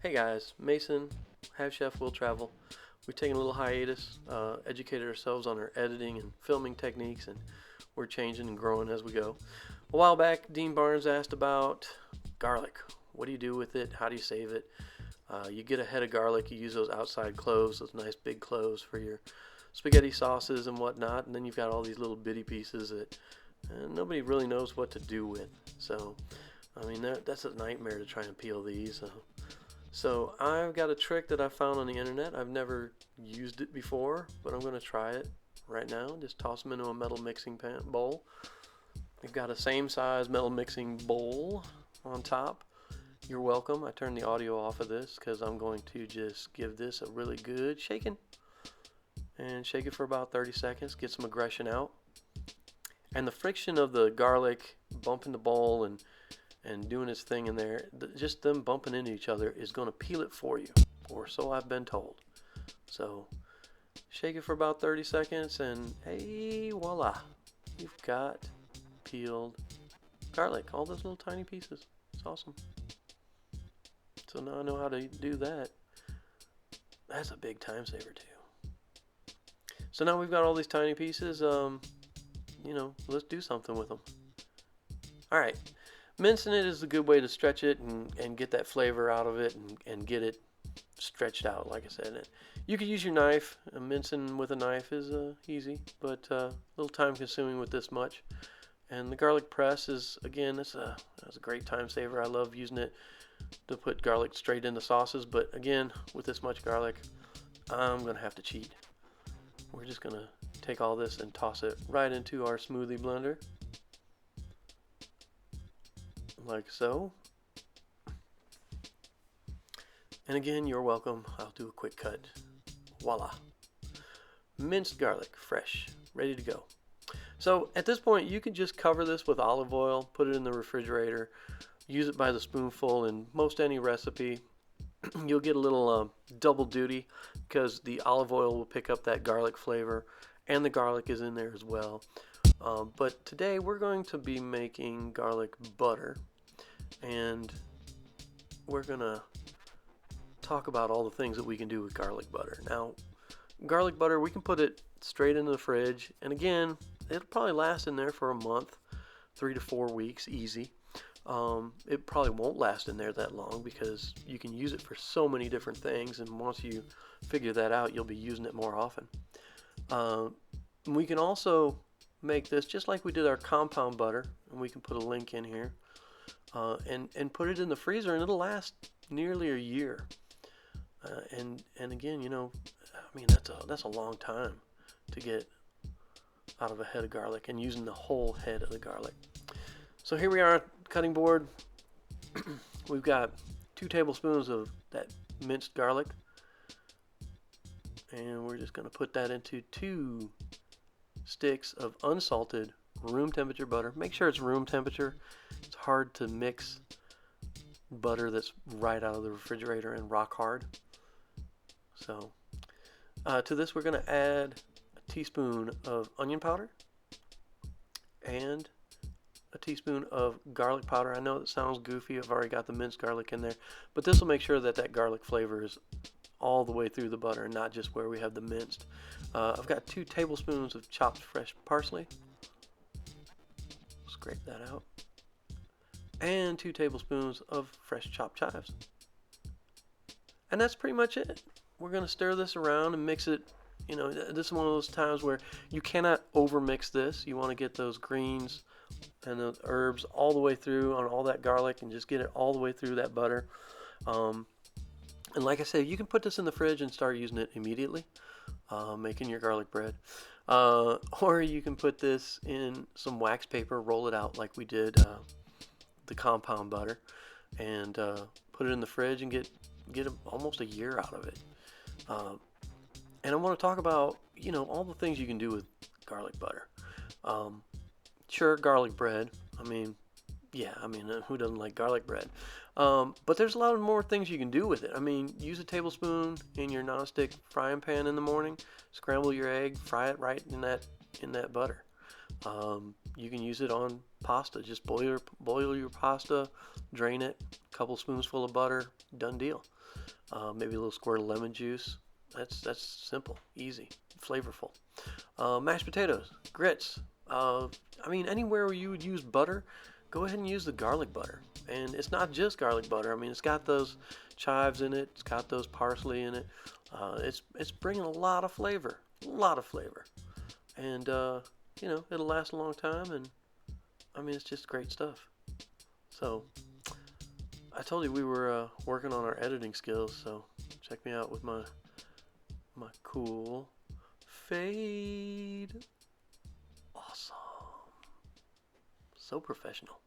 Hey guys, Mason, Half Chef Will Travel. We've taken a little hiatus, educated ourselves on our editing and filming techniques, and we're changing and growing as we go. A while back, Dean Barnes asked about garlic. What do you do with it? How do you save it? You get a head of garlic, you use those outside cloves, those nice big cloves for your spaghetti sauces and whatnot, and then you've got all these little bitty pieces that nobody really knows what to do with. So, I mean, that's a nightmare to try and peel these. So I've got a trick that I found on the internet. I've never used it before, but I'm going to try it right now. Just toss them into a metal mixing bowl. You've got a same size metal mixing bowl on top. You're welcome. I turned the audio off of this because I'm going to just give this a really good shaking. And shake it for about 30 seconds. Get some aggression out. And the friction of the garlic bumping the bowl and doing its thing in there, just them bumping into each other is going to peel it for you, or so I've been told. So shake it for about 30 seconds and hey, voila, you've got peeled garlic, all those little tiny pieces. It's awesome. So now I know how to do that. That's a big time saver too. So now we've got all these tiny pieces, let's do something with them. All right. Mincing it is a good way to stretch it and get that flavor out of it and get it stretched out, like I said. You could use your knife. Mincing with a knife is easy, but a little time consuming with this much. And the garlic press is, again, that's a great time saver. I love using it to put garlic straight into sauces, but again, with this much garlic, I'm going to have to cheat. We're just going to take all this and toss it right into our smoothie blender. Like so. And again, you're welcome. I'll do a quick cut. Voila. Minced garlic, fresh, ready to go. So at this point, you can just cover this with olive oil, put it in the refrigerator, use it by the spoonful in most any recipe. You'll get a little double duty because the olive oil will pick up that garlic flavor, and the garlic is in there as well. But today we're going to be making garlic butter. And we're going to talk about all the things that we can do with garlic butter. Now, garlic butter, we can put it straight into the fridge. And again, it'll probably last in there for a month, 3 to 4 weeks, easy. It probably won't last in there that long because you can use it for so many different things. And once you figure that out, you'll be using it more often. We can also make this just like we did our compound butter. And we can put a link in here. And put it in the freezer, and it'll last nearly a year. And again, that's a long time to get out of a head of garlic and using the whole head of the garlic. So here we are, cutting board. We've got 2 tablespoons of that minced garlic, and we're just going to put that into 2 sticks of unsalted room temperature butter. Make sure it's room temperature. It's hard to mix butter that's right out of the refrigerator and rock hard. So to this we're going to add a teaspoon of onion powder and a teaspoon of garlic powder. I know that sounds goofy. I've already got the minced garlic in there, but this will make sure that garlic flavor is all the way through the butter, not just where we have the minced. I've got 2 tablespoons of chopped fresh parsley. Scrape that out. And 2 tablespoons of fresh chopped chives. And that's pretty much it. We're going to stir this around and mix it. This is one of those times where you cannot overmix this. You want to get those greens and the herbs all the way through on all that garlic and just get it all the way through that butter. And like I said, you can put this in the fridge and start using it immediately, making your garlic bread. Or you can put this in some wax paper, roll it out like we did the compound butter, and put it in the fridge and get almost a year out of it. And I want to talk about all the things you can do with garlic butter. Sure, garlic bread. Who doesn't like garlic bread? But there's a lot of more things you can do with it. Use a tablespoon in your nonstick frying pan in the morning, scramble your egg, fry it right in that butter. You can use it on pasta. Just boil your pasta, drain it, a couple spoonsful of butter, done deal. Maybe a little squirt of lemon juice. That's simple, easy, flavorful. Mashed potatoes, grits. I mean, anywhere where you would use butter, go ahead and use the garlic butter. And it's not just garlic butter. I mean, it's got those chives in it. It's got those parsley in it. It's bringing a lot of flavor, and it'll last a long time. And I mean, it's just great stuff. So I told you we were working on our editing skills. So check me out with my cool fade. Awesome. So professional.